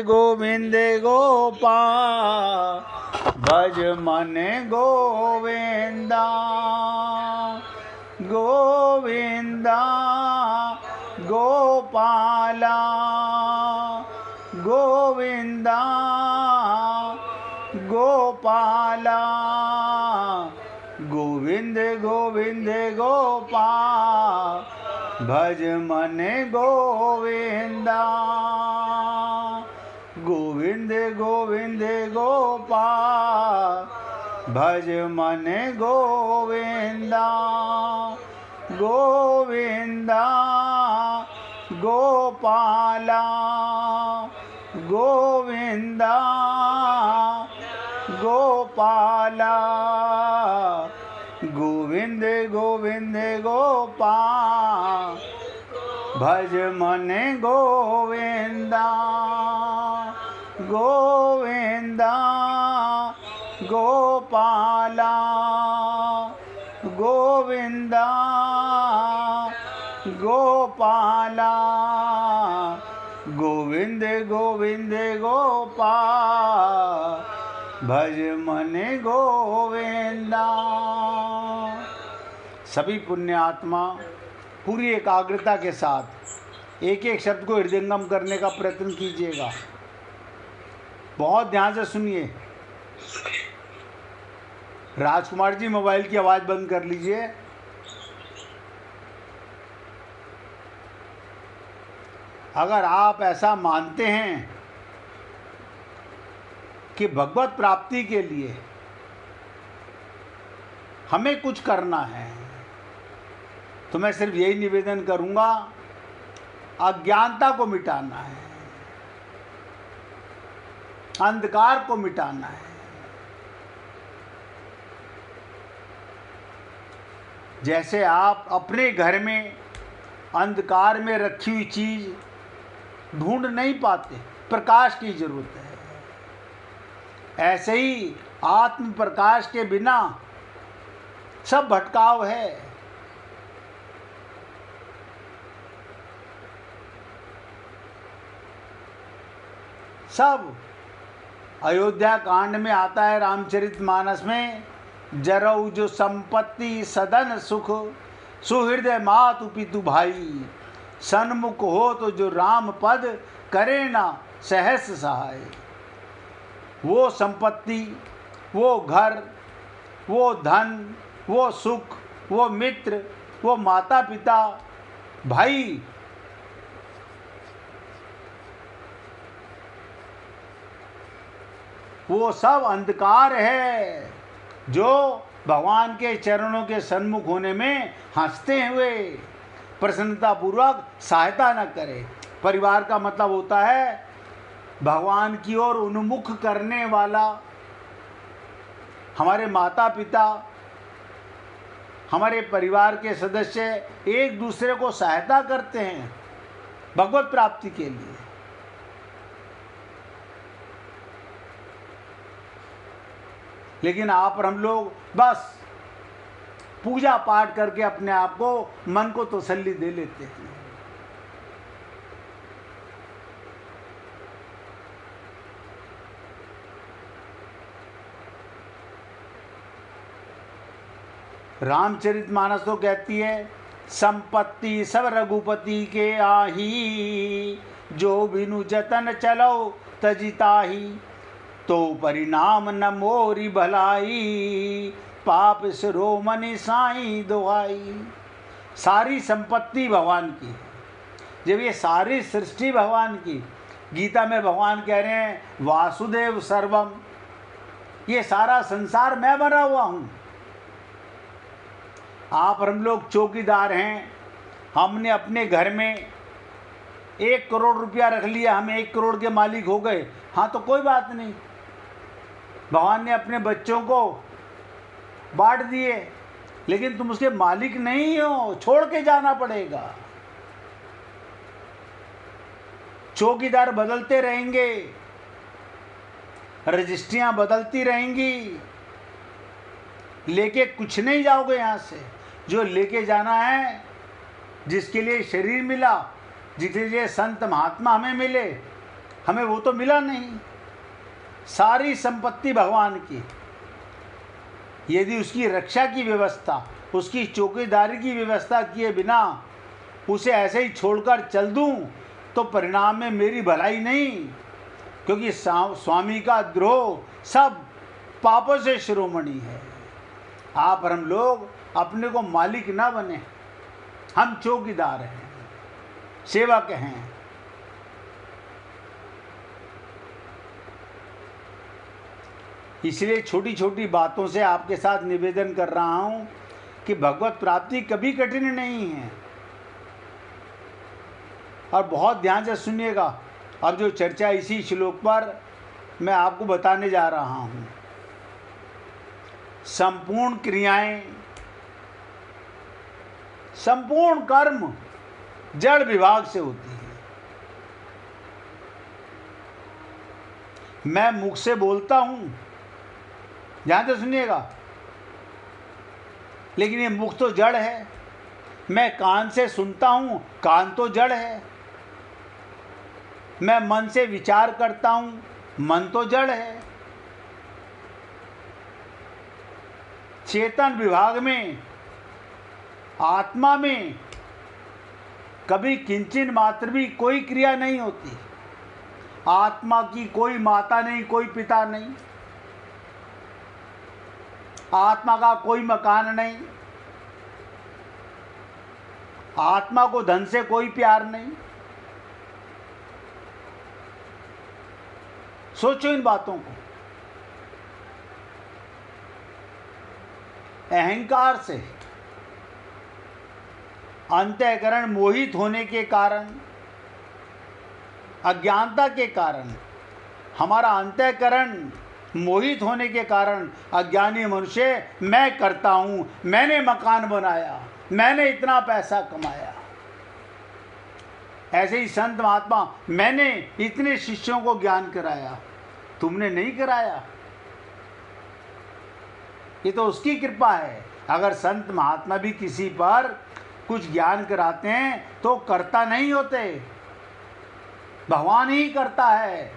गोविंद गोपाल भज मन गोविंदा गोविंदा गोपाला गोविंदा गोपाला गोविंद गोविंद गोपाल भज मन गोविंदा गोविंद गोविंद गोपाल भज मन गोविंदा गोविंदा गोपाला गोविंदा गोपाला गोविंद गोविंद गोपाल भज मन गोविंदा गोविंदा गोपाला गोविंदा गोपाला गोविंद गोविंद गोपाल भज मन गोविंदा। सभी पुण्य आत्मा पूरी एकाग्रता के साथ एक एक शब्द को हृदयंगम करने का प्रयत्न कीजिएगा। बहुत ध्यान से सुनिए। राजकुमार जी मोबाइल की आवाज़ बंद कर लीजिए। अगर आप ऐसा मानते हैं कि भगवत प्राप्ति के लिए हमें कुछ करना है तो मैं सिर्फ यही निवेदन करूंगा, अज्ञानता को मिटाना है, अंधकार को मिटाना है। जैसे आप अपने घर में अंधकार में रखी हुई चीज ढूंढ नहीं पाते, प्रकाश की जरूरत है, ऐसे ही आत्म प्रकाश के बिना सब भटकाव है। सब अयोध्या कांड में आता है, रामचरितमानस में, जरऊ जो संपत्ति सदन सुख सुहृदय मातु पितु भाई, सन्मुख हो तो जो राम पद करे ना सहस सहाय। वो संपत्ति, वो घर, वो धन, वो सुख, वो मित्र, वो माता पिता भाई, वो सब अंधकार है जो भगवान के चरणों के सन्मुख होने में हंसते हुए प्रसन्नता पूर्वक सहायता न करे। परिवार का मतलब होता है भगवान की ओर उन्मुख करने वाला। हमारे माता पिता, हमारे परिवार के सदस्य एक दूसरे को सहायता करते हैं भगवत प्राप्ति के लिए। लेकिन आप और हम लोग बस पूजा पाठ करके अपने आप को, मन को तसल्ली दे लेते हैं। रामचरितमानस तो कहती है, संपत्ति सब रघुपति के आही, जो बिनु जतन चलो तजिताही, तो परिणाम न मोरी भलाई, पाप शिरोमणि साईं दुहाई। सारी संपत्ति भगवान की, जब ये सारी सृष्टि भगवान की, गीता में भगवान कह रहे हैं वासुदेव सर्वम, ये सारा संसार मैं बना हुआ हूँ। आप और हम लोग चौकीदार हैं। हमने अपने घर में 1 करोड़ रुपया रख लिया, हम 1 करोड़ के मालिक हो गए, हाँ तो कोई बात नहीं, भगवान ने अपने बच्चों को बांट दिए, लेकिन तुम उसके मालिक नहीं हो, छोड़ के जाना पड़ेगा। चौकीदार बदलते रहेंगे, रजिस्ट्रियां बदलती रहेंगी, लेके कुछ नहीं जाओगे यहाँ से। जो लेके जाना है, जिसके लिए शरीर मिला, जिसके लिए संत महात्मा हमें मिले, हमें वो तो मिला नहीं। सारी संपत्ति भगवान की, यदि उसकी रक्षा की व्यवस्था, उसकी चौकीदारी की व्यवस्था किए बिना उसे ऐसे ही छोड़कर चल दूं तो परिणाम में मेरी भलाई नहीं, क्योंकि स्वामी का द्रोह सब पापों से शिरोमणि है। आप और हम लोग अपने को मालिक ना बने, हम चौकीदार हैं, सेवक हैं। इसलिए छोटी छोटी बातों से आपके साथ निवेदन कर रहा हूं कि भगवत प्राप्ति कभी कठिन नहीं है। और बहुत ध्यान से सुनिएगा, अब जो चर्चा इसी श्लोक पर मैं आपको बताने जा रहा हूं। संपूर्ण क्रियाएं, संपूर्ण कर्म जड़ विभाग से होती है। मैं मुख से बोलता हूं, ध्यान से सुनिएगा, लेकिन ये मुख तो जड़ है। मैं कान से सुनता हूं, कान तो जड़ है। मैं मन से विचार करता हूं, मन तो जड़ है। चेतन विभाग में, आत्मा में कभी किंचिन मात्र भी कोई क्रिया नहीं होती। आत्मा की कोई माता नहीं, कोई पिता नहीं, आत्मा का कोई मकान नहीं, आत्मा को धन से कोई प्यार नहीं। सोचो इन बातों को। अहंकार से, अंतःकरण मोहित होने के कारण, अज्ञानता के कारण, हमारा अंतःकरण मोहित होने के कारण अज्ञानी मनुष्य मैं करता हूं, मैंने मकान बनाया, मैंने इतना पैसा कमाया। ऐसे ही संत महात्मा, मैंने इतने शिष्यों को ज्ञान कराया, तुमने नहीं कराया। ये तो उसकी कृपा है। अगर संत महात्मा भी किसी पर कुछ ज्ञान कराते हैं तो करता नहीं होते, भगवान ही करता है।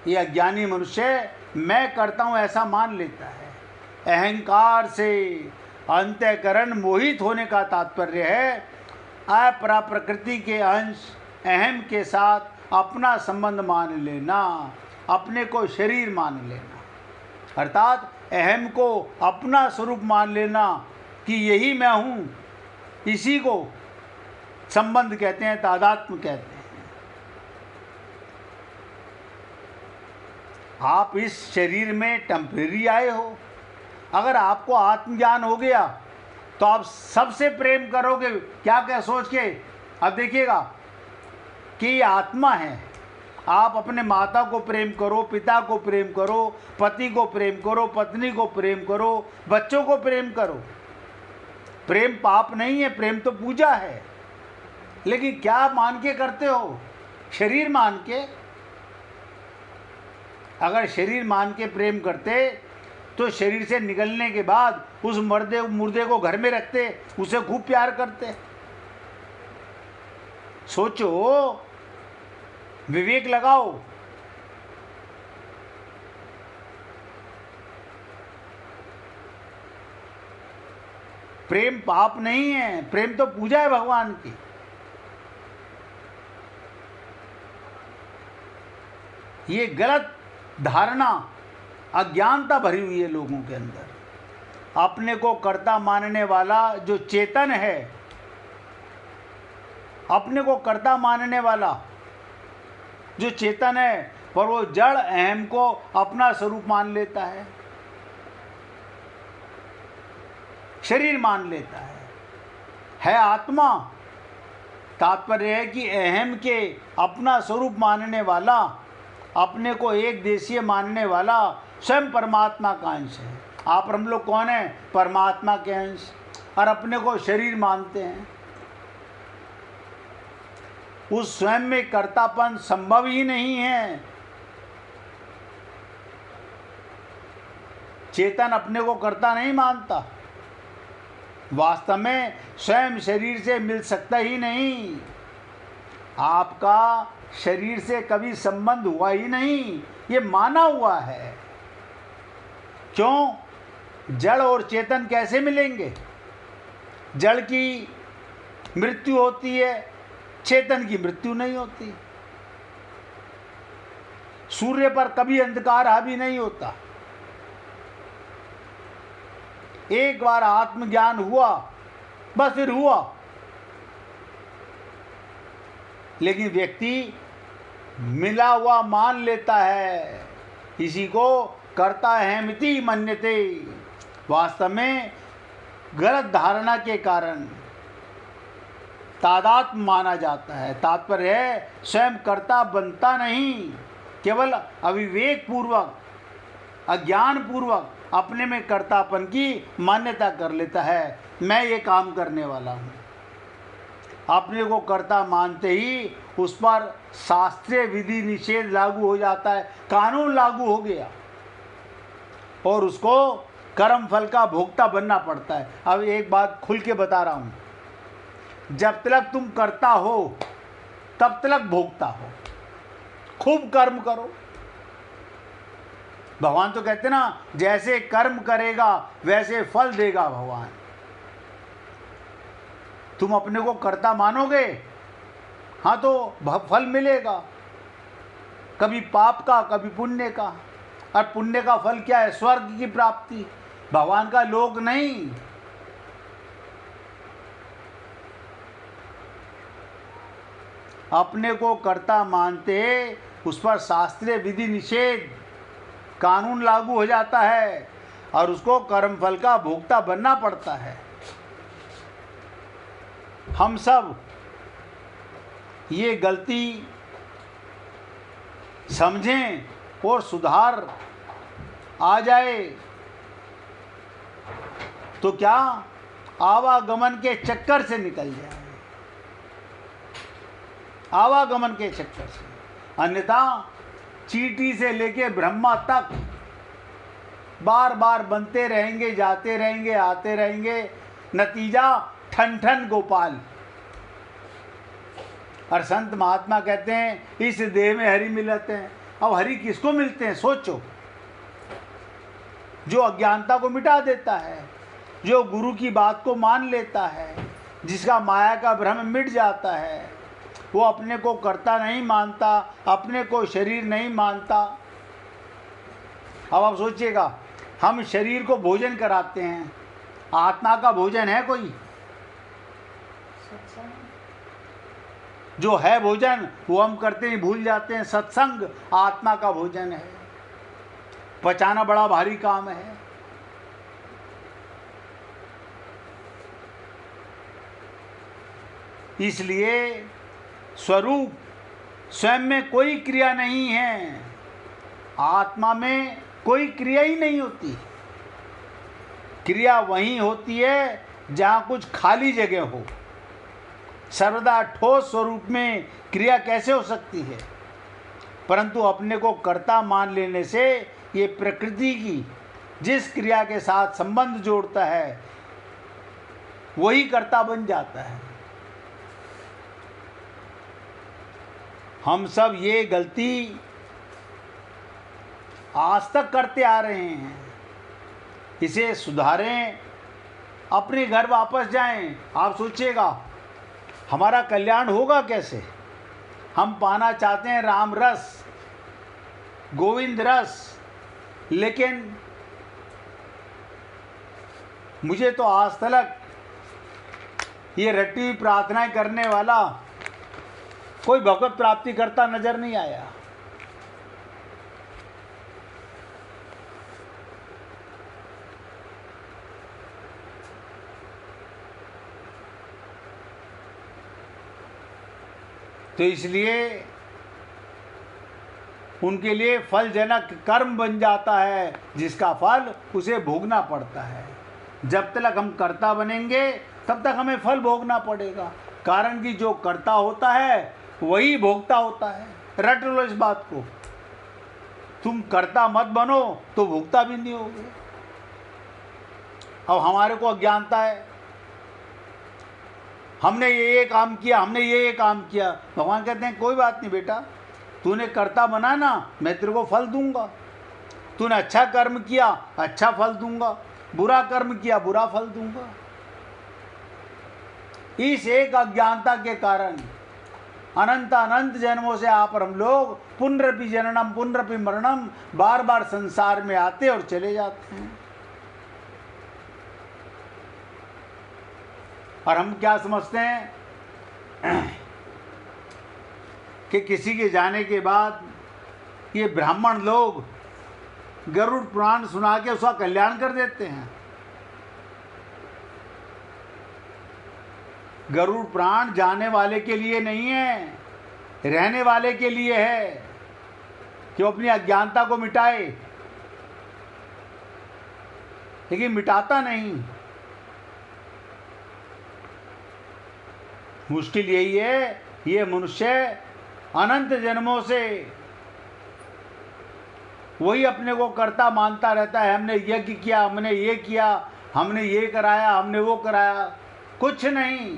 ये अज्ञानी मनुष्य मैं करता हूं ऐसा मान लेता है। अहंकार से अंतःकरण मोहित होने का तात्पर्य है अपरा प्रकृति के अंश अहम के साथ अपना संबंध मान लेना, अपने को शरीर मान लेना, अर्थात अहम को अपना स्वरूप मान लेना कि यही मैं हूँ। इसी को संबंध कहते हैं, तादात्म्य कहते हैं। आप इस शरीर में टेम्परेरी आए हो। अगर आपको आत्मज्ञान हो गया तो आप सबसे प्रेम करोगे, क्या क्या सोच के। अब देखिएगा कि ये आत्मा है। आप अपने माता को प्रेम करो, पिता को प्रेम करो, पति को प्रेम करो, पत्नी को प्रेम करो, बच्चों को प्रेम करो। प्रेम पाप नहीं है, प्रेम तो पूजा है। लेकिन क्या मान के करते हो? शरीर मान के। अगर शरीर मान के प्रेम करते तो शरीर से निकलने के बाद उस मुर्दे को घर में रखते, उसे खूब प्यार करते। सोचो, विवेक लगाओ। प्रेम पाप नहीं है, प्रेम तो पूजा है भगवान की। ये गलत धारणा, अज्ञानता भरी हुई है लोगों के अंदर। अपने को कर्ता मानने वाला जो चेतन है, अपने को कर्ता मानने वाला जो चेतन है, पर वो जड़ अहम को अपना स्वरूप मान लेता है, शरीर मान लेता है आत्मा। तात्पर्य है कि अहम के अपना स्वरूप मानने वाला, अपने को एक देशीय मानने वाला स्वयं परमात्मा का अंश है। आप हम लोग कौन है? परमात्मा के अंश, और अपने को शरीर मानते हैं। उस स्वयं में कर्तापन संभव ही नहीं है। चेतन अपने को कर्ता नहीं मानता। वास्तव में स्वयं शरीर से मिल सकता ही नहीं। आपका शरीर से कभी संबंध हुआ ही नहीं, ये माना हुआ है। क्यों? जड़ और चेतन कैसे मिलेंगे? जड़ की मृत्यु होती है, चेतन की मृत्यु नहीं होती। सूर्य पर कभी अंधकार हावी नहीं होता। एक बार आत्मज्ञान हुआ, बस फिर हुआ। लेकिन व्यक्ति मिला हुआ मान लेता है, इसी को करता है मिति मन्यते। वास्तव में गलत धारणा के कारण तादात्म्य माना जाता है। तात्पर्य है स्वयं कर्ता बनता नहीं, केवल अविवेक पूर्वक, अज्ञान पूर्वक अपने में कर्तापन की मान्यता कर लेता है। मैं ये काम करने वाला हूँ। अपने को कर्ता मानते ही उस पर शास्त्रीय विधि निषेध लागू हो जाता है, कानून लागू हो गया और उसको कर्म फल का भोक्ता बनना पड़ता है। अब एक बात खुल के बता रहा हूँ, जब तक तुम करता हो तब तक भोगता हो। खूब कर्म करो। भगवान तो कहते ना, जैसे कर्म करेगा वैसे फल देगा भगवान। तुम अपने को कर्ता मानोगे, हाँ तो फल मिलेगा, कभी पाप का कभी पुण्य का। और पुण्य का फल क्या है? स्वर्ग की प्राप्ति, भगवान का लोक नहीं। अपने को कर्ता मानते उस पर शास्त्रीय विधि निषेध कानून लागू हो जाता है और उसको कर्म फल का भोक्ता बनना पड़ता है। हम सब ये गलती समझें और सुधार आ जाए तो क्या आवागमन के चक्कर से निकल जाए, आवागमन के चक्कर से। अन्यथा चींटी से लेके ब्रह्मा तक बार बार बनते रहेंगे, जाते रहेंगे, आते रहेंगे, नतीजा ठन ठन गोपाल। और संत महात्मा कहते हैं इस देह में हरि मिलते हैं। अब हरि किसको मिलते हैं? सोचो। जो अज्ञानता को मिटा देता है, जो गुरु की बात को मान लेता है, जिसका माया का भ्रम मिट जाता है, वो अपने को कर्ता नहीं मानता, अपने को शरीर नहीं मानता। अब आप सोचिएगा, हम शरीर को भोजन कराते हैं, आत्मा का भोजन है कोई? जो है भोजन वो हम करते ही भूल जाते हैं। सत्संग आत्मा का भोजन है, पचाना बड़ा भारी काम है। इसलिए स्वरूप स्वयं में कोई क्रिया नहीं है, आत्मा में कोई क्रिया ही नहीं होती। क्रिया वहीं होती है जहाँ कुछ खाली जगह हो। सर्वदा ठोस स्वरूप में क्रिया कैसे हो सकती है? परंतु अपने को कर्ता मान लेने से ये प्रकृति की जिस क्रिया के साथ संबंध जोड़ता है वही कर्ता बन जाता है। हम सब ये गलती आज तक करते आ रहे हैं, इसे सुधारें, अपने घर वापस जाएं। आप सोचिएगा हमारा कल्याण होगा कैसे? हम पाना चाहते हैं राम रस, गोविंद रस, लेकिन मुझे तो आज तक ये रटी हुई प्रार्थनाएं करने वाला कोई भगवत प्राप्ति करता नजर नहीं आया। तो इसलिए उनके लिए फलजनक कर्म बन जाता है, जिसका फल उसे भोगना पड़ता है। जब तक हम कर्ता बनेंगे तब तक हमें फल भोगना पड़ेगा। कारण कि जो कर्ता होता है वही भोगता होता है। रट लो इस बात को। तुम कर्ता मत बनो तो भोगता भी नहीं होगे। अब हमारे को अज्ञानता है, हमने ये काम किया, हमने ये काम किया। भगवान कहते हैं कोई बात नहीं बेटा, तूने कर्ता बना ना, मैं तेरे को फल दूंगा। तूने अच्छा कर्म किया, अच्छा फल दूंगा, बुरा कर्म किया, बुरा फल दूंगा। इस एक अज्ञानता के कारण अनंत अनंत जन्मों से आप और हम लोग पुनरपि जननम पुनरपि मरणम, बार बार संसार में आते और चले जाते हैं। और हम क्या समझते हैं कि किसी के जाने के बाद ये ब्राह्मण लोग गरुड़ पुराण सुना के उसका कल्याण कर देते हैं। गरुड़ पुराण जाने वाले के लिए नहीं है, रहने वाले के लिए है कि वो अपनी अज्ञानता को मिटाए, लेकिन मिटाता नहीं। मुश्किल यही है, ये मनुष्य अनंत जन्मों से वही अपने को कर्ता मानता रहता है। हमने यज्ञ किया, हमने ये किया, हमने ये कराया, हमने वो कराया, कुछ नहीं।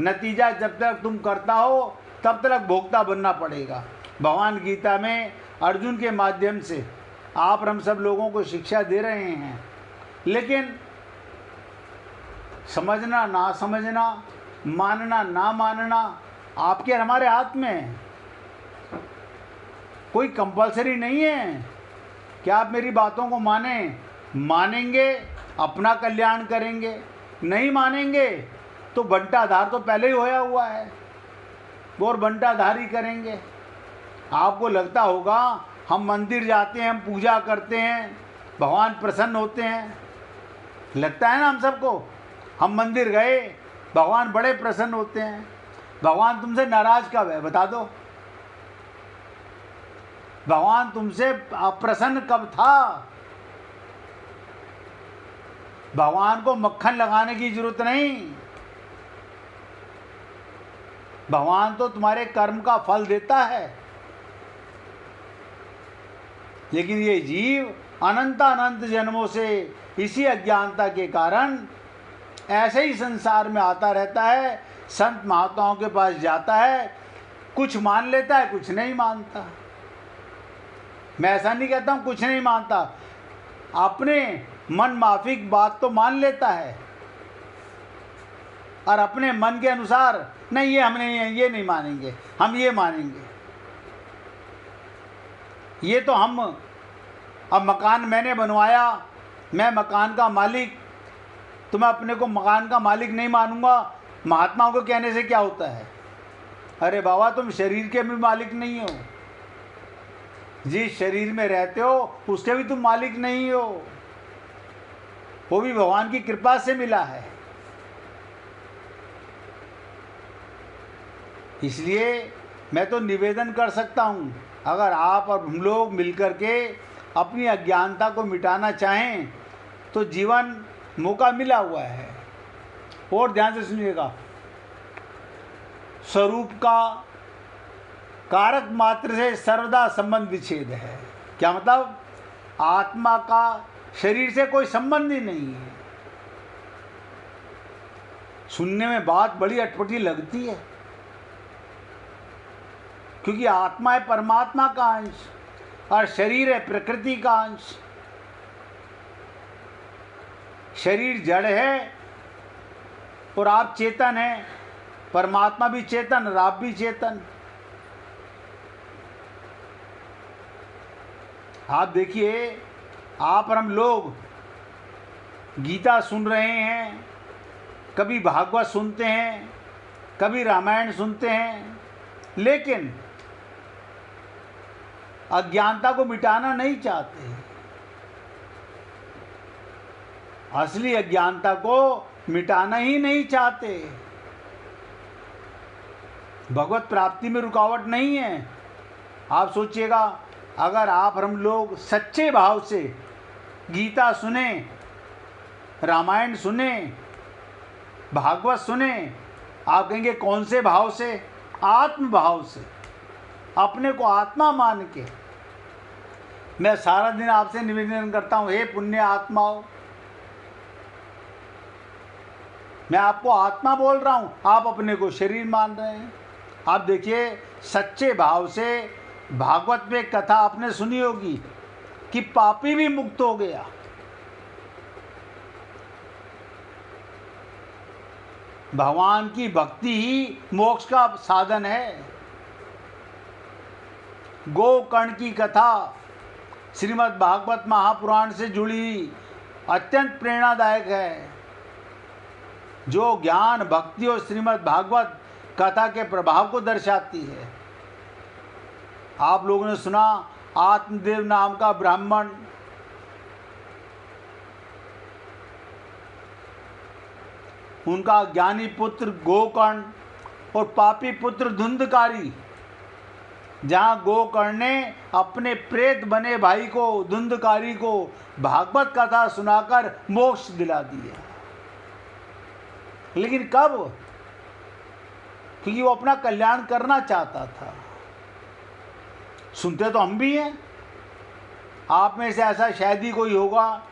नतीजा जब तक तुम करता हो तब तक भोक्ता बनना पड़ेगा। भगवान गीता में अर्जुन के माध्यम से आप और हम सब लोगों को शिक्षा दे रहे हैं, लेकिन समझना ना समझना, मानना ना मानना आपके और हमारे हाथ में है। कोई कंपलसरी नहीं है कि आप मेरी बातों को मानेंगे अपना कल्याण करेंगे, नहीं मानेंगे तो बंटाधार तो पहले ही होया हुआ है, और बंटाधार ही करेंगे। आपको लगता होगा हम मंदिर जाते हैं, हम पूजा करते हैं, भगवान प्रसन्न होते हैं, लगता है ना हम सबको। हम मंदिर गए, भगवान बड़े प्रसन्न होते हैं। भगवान तुमसे नाराज कब है बता दो? भगवान तुमसे अप्रसन्न कब था? भगवान को मक्खन लगाने की जरूरत नहीं। भगवान तो तुम्हारे कर्म का फल देता है, लेकिन ये जीव अनंत अनंत जन्मों से इसी अज्ञानता के कारण ऐसे ही संसार में आता रहता है। संत महात्माओं के पास जाता है, कुछ मान लेता है, कुछ नहीं मानता। मैं ऐसा नहीं कहता हूँ कुछ नहीं मानता, अपने मन माफिक बात तो मान लेता है, और अपने मन के अनुसार नहीं, ये हमने ये नहीं मानेंगे, हम ये मानेंगे। ये तो हम, अब मकान मैंने बनवाया, मैं मकान का मालिक, तो मैं अपने को मकान का मालिक नहीं मानूंगा। महात्माओं को कहने से क्या होता है? अरे बाबा तुम शरीर के भी मालिक नहीं हो, जिस शरीर में रहते हो उसके भी तुम मालिक नहीं हो, वो भी भगवान की कृपा से मिला है। इसलिए मैं तो निवेदन कर सकता हूँ, अगर आप और हम लोग मिलकर के अपनी अज्ञानता को मिटाना चाहें तो जीवन मौका मिला हुआ है। और ध्यान से सुनिएगा, स्वरूप का कारक मात्र से सर्वदा संबंध विच्छेद है। क्या मतलब? आत्मा का शरीर से कोई संबंध ही नहीं है। सुनने में बात बड़ी अटपटी लगती है, क्योंकि आत्मा है परमात्मा का अंश और शरीर है प्रकृति का अंश। शरीर जड़ है और आप चेतन हैं, परमात्मा भी चेतन और आप भी चेतन। आप देखिए, आप और हम लोग गीता सुन रहे हैं, कभी भागवत सुनते हैं, कभी रामायण सुनते हैं, लेकिन अज्ञानता को मिटाना नहीं चाहते। असली अज्ञानता को मिटाना ही नहीं चाहते। भगवत प्राप्ति में रुकावट नहीं है। आप सोचिएगा, अगर आप और हम लोग सच्चे भाव से गीता सुने, रामायण सुने, भागवत सुने, आप कहेंगे कौन से भाव से? आत्म भाव से, अपने को आत्मा मान के। मैं सारा दिन आपसे निवेदन करता हूँ, हे पुण्य आत्माओं, मैं आपको आत्मा बोल रहा हूँ, आप अपने को शरीर मान रहे हैं। आप देखिए, सच्चे भाव से भागवत में कथा आपने सुनी होगी कि पापी भी मुक्त हो गया। भगवान की भक्ति ही मोक्ष का साधन है। गोकर्ण की कथा श्रीमद् भागवत महापुराण से जुड़ी अत्यंत प्रेरणादायक है, जो ज्ञान, भक्ति और श्रीमद् भागवत कथा के प्रभाव को दर्शाती है। आप लोगों ने सुना, आत्मदेव नाम का ब्राह्मण उनका ज्ञानी पुत्र गोकर्ण और पापी पुत्र धुंधकारी, जहाँ गोकर्ण ने अपने प्रेत बने भाई को, धुंधकारी को भागवत कथा सुनाकर मोक्ष दिला दिया। लेकिन कब? क्योंकि वो अपना कल्याण करना चाहता था। सुनते तो हम भी हैं। आप में से ऐसा शायद ही कोई होगा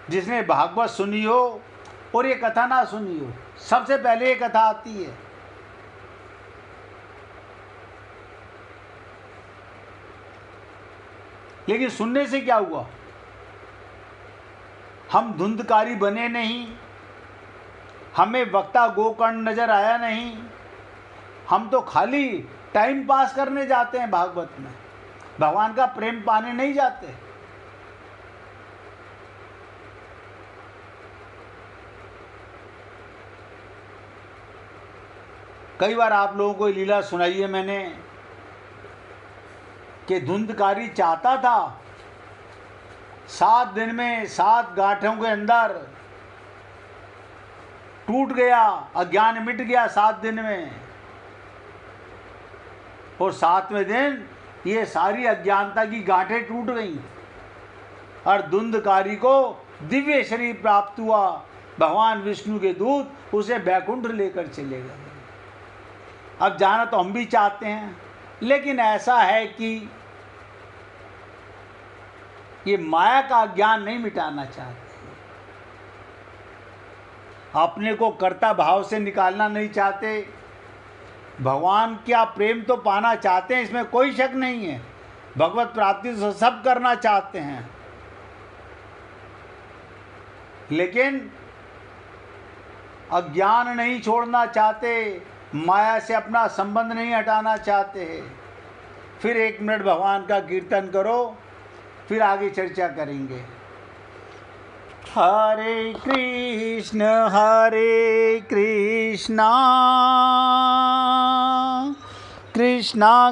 जिसने भागवत सुनी हो और ये कथा ना सुनी हो। सबसे पहले ये कथा आती है। लेकिन सुनने से क्या हुआ? हम धुंधकारी बने नहीं, हमें वक्ता गोकर्ण नजर आया नहीं। हम तो खाली टाइम पास करने जाते हैं भागवत में, भगवान का प्रेम पाने नहीं जाते। कई बार आप लोगों को लीला सुनाई है मैंने कि धुंधकारी चाहता था 7 दिन में 7 गांठों के अंदर टूट गया, अज्ञान मिट गया 7 दिन में, और 7वें दिन ये सारी अज्ञानता की गांठें टूट गईं और धुंधकारी को दिव्य शरीर प्राप्त हुआ। भगवान विष्णु के दूत उसे बैकुंठ लेकर चले गए। अब जाना तो हम भी चाहते हैं, लेकिन ऐसा है कि ये माया का ज्ञान नहीं मिटाना चाहते, अपने को कर्ता भाव से निकालना नहीं चाहते। भगवान क्या प्रेम तो पाना चाहते हैं, इसमें कोई शक नहीं है। भगवत प्राप्ति तो सब करना चाहते हैं, लेकिन अज्ञान नहीं छोड़ना चाहते, माया से अपना संबंध नहीं हटाना चाहते। फिर 1 मिनट भगवान का कीर्तन करो, फिर आगे चर्चा करेंगे। हरे कृष्णा कृष्णा कृष्णा